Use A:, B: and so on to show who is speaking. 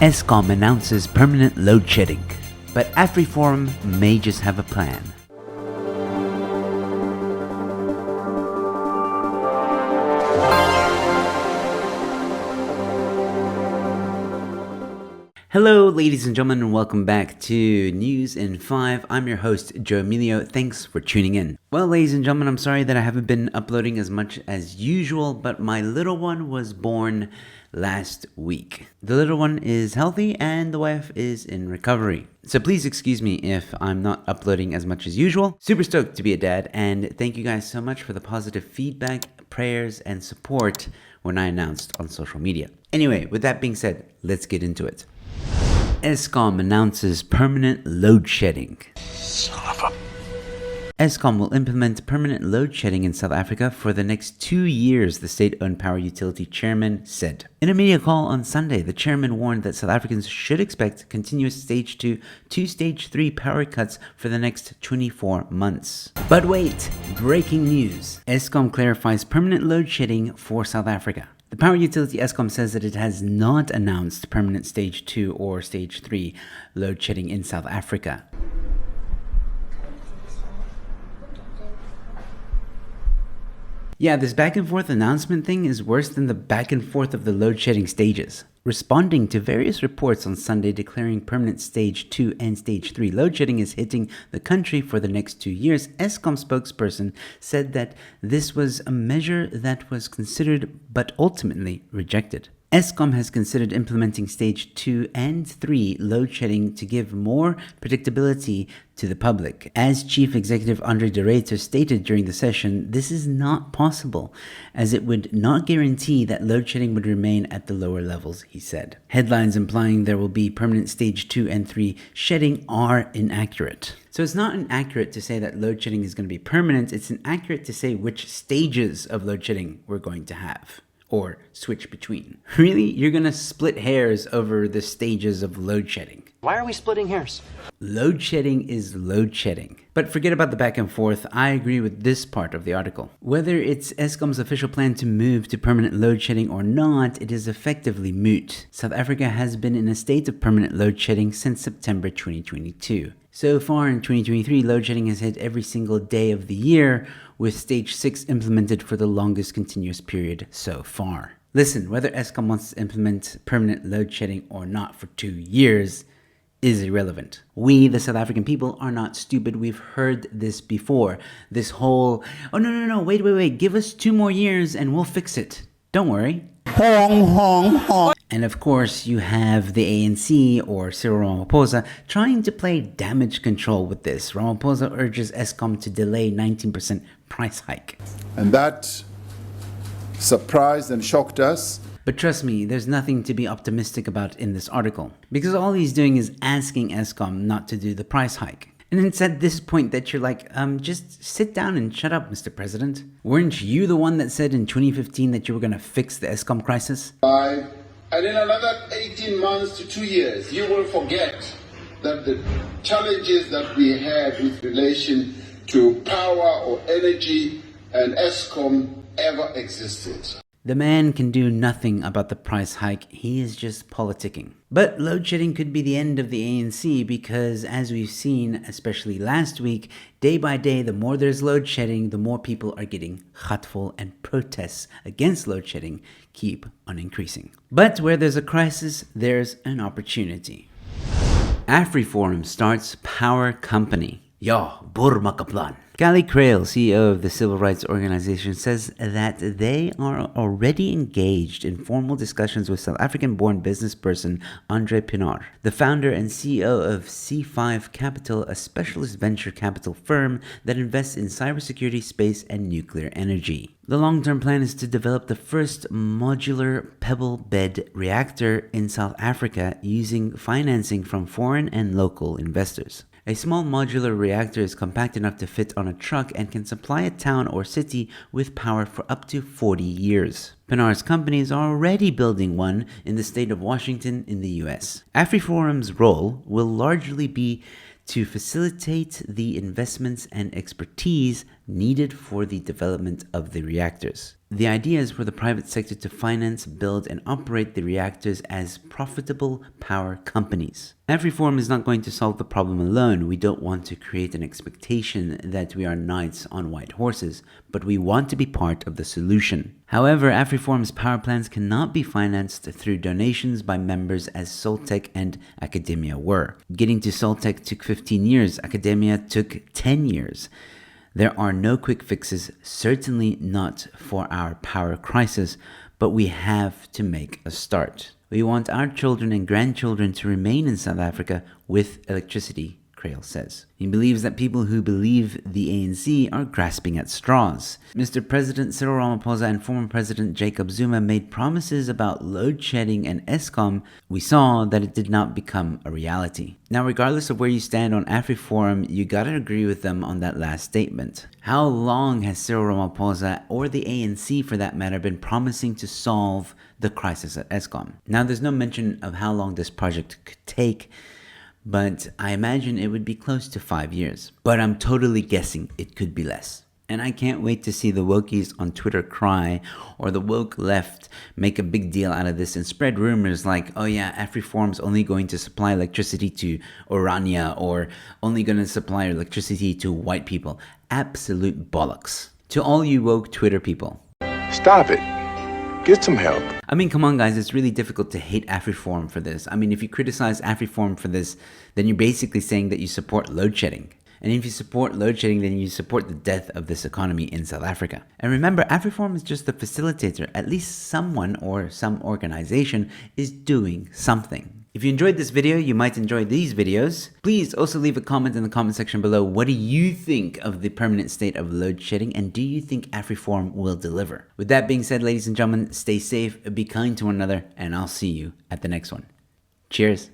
A: Eskom announces permanent load shedding, but AfriForum may just have a plan. Hello ladies and gentlemen, and welcome back to News in 5. I'm your host, Emilio. Thanks for tuning in. Well, ladies and gentlemen, I'm sorry that I haven't been uploading as much as usual, but my little one was born last week. The little one is healthy and the wife is in recovery. So please excuse me if I'm not uploading as much as usual. Super stoked to be a dad, and thank you guys so much for the positive feedback, prayers, and support when I announced on social media. Anyway, with that being said, let's get into it. Eskom announces permanent load shedding. Eskom will implement permanent load shedding in South Africa for the next 2 years, the state-owned power utility chairman said. In a media call on Sunday, the chairman warned that South Africans should expect continuous stage 2 to stage 3 power cuts for the next 24 months. But wait, breaking news. Eskom clarifies permanent load shedding for South Africa. The power utility Eskom says that it has not announced permanent stage 2 or stage 3 load shedding in South Africa. Yeah, this back and forth announcement thing is worse than the back and forth of the load shedding stages. Responding to various reports on Sunday declaring permanent stage 2 and stage 3 load shedding is hitting the country for the next 2 years, Eskom spokesperson said that this was a measure that was considered but ultimately rejected. Eskom has considered implementing stage 2 and 3 load shedding to give more predictability to the public. As Chief Executive André Ruyter stated during the session, this is not possible, as it would not guarantee that load shedding would remain at the lower levels, he said. Headlines implying there will be permanent stage 2 and 3 shedding are inaccurate. So it's not inaccurate to say that load shedding is going to be permanent, it's inaccurate to say which stages of load shedding we're going to have or switch between. Really? You're gonna split hairs over the stages of load shedding?
B: Why are we splitting hairs?
A: Load shedding is load shedding. But forget about the back and forth, I agree with this part of the article. Whether it's Eskom's official plan to move to permanent load shedding or not, it is effectively moot. South Africa has been in a state of permanent load shedding since September 2022. So far in 2023, load shedding has hit every single day of the year, with stage 6 implemented for the longest continuous period so far. Listen, whether Eskom wants to implement permanent load shedding or not for 2 years is irrelevant. We, the South African people, are not stupid. We've heard this before. This whole, oh no, wait, give us 2 more years and we'll fix it. Don't worry. And of course, you have the ANC or Cyril Ramaphosa trying to play damage control with this. Ramaphosa urges Eskom to delay 19% price hike.
C: And that surprised and shocked us.
A: But trust me, there's nothing to be optimistic about in this article, because all he's doing is asking Eskom not to do the price hike. And it's at this point that you're like, just sit down and shut up, Mr. President. Weren't you the one that said in 2015 that you were going to fix the Eskom crisis?
C: And in another 18 months to 2 years, you will forget that the challenges that we had with relation to power or energy and Eskom ever existed.
A: The man can do nothing about the price hike, he is just politicking. But load shedding could be the end of the ANC because, as we've seen, especially last week, day by day, the more there's load shedding, the more people are getting gatvol, and protests against load shedding keep on increasing. But where there's a crisis, there's an opportunity. AfriForum starts power company. Ja, Makwana. Gally Crail, CEO of the civil rights organization, says that they are already engaged in formal discussions with South African-born businessperson André, the founder and CEO of C5 Capital, a specialist venture capital firm that invests in cybersecurity, space, and nuclear energy. The long-term plan is to develop the first modular pebble bed reactor in South Africa using financing from foreign and local investors. A small modular reactor is compact enough to fit on a truck and can supply a town or city with power for up to 40 years. Pinar's companies are already building one in the state of Washington in the US. AfriForum's role will largely be to facilitate the investments and expertise needed for the development of the reactors. The idea is for the private sector to finance, build, and operate the reactors as profitable power companies. AfriForum is not going to solve the problem alone. We don't want to create an expectation that we are knights on white horses, but we want to be part of the solution. However, AfriForum's power plants cannot be financed through donations by members as Soltec and academia were. Getting to Soltec took 15 years, academia took 10 years. There are no quick fixes, certainly not for our power crisis, but we have to make a start. We want our children and grandchildren to remain in South Africa with electricity, Krail says. He believes that people who believe the ANC are grasping at straws. Mr. President Cyril Ramaphosa and former President Jacob Zuma made promises about load shedding and Eskom. We saw that it did not become a reality. Now, regardless of where you stand on AfriForum, you gotta agree with them on that last statement. How long has Cyril Ramaphosa, or the ANC for that matter, been promising to solve the crisis at Eskom? Now, there's no mention of how long this project could take, but I imagine it would be close to 5 years. But I'm totally guessing it could be less. And I can't wait to see the wokies on Twitter cry, or the woke left make a big deal out of this and spread rumors like, oh yeah, AfriForum's only going to supply electricity to Orania, or only going to supply electricity to white people. Absolute bollocks. To all you woke Twitter people,
B: stop it. Get some help.
A: I mean, come on guys, it's really difficult to hate AfriForum for this. I mean, if you criticize AfriForum for this, then you're basically saying that you support load shedding. And if you support load shedding, then you support the death of this economy in South Africa. And remember, AfriForum is just the facilitator. At least someone or some organization is doing something. If you enjoyed this video, you might enjoy these videos. Please also leave a comment in the comment section below. What do you think of the permanent state of load shedding, and do you think AfriForum will deliver? With that being said, ladies and gentlemen, stay safe, be kind to one another, and I'll see you at the next one. Cheers.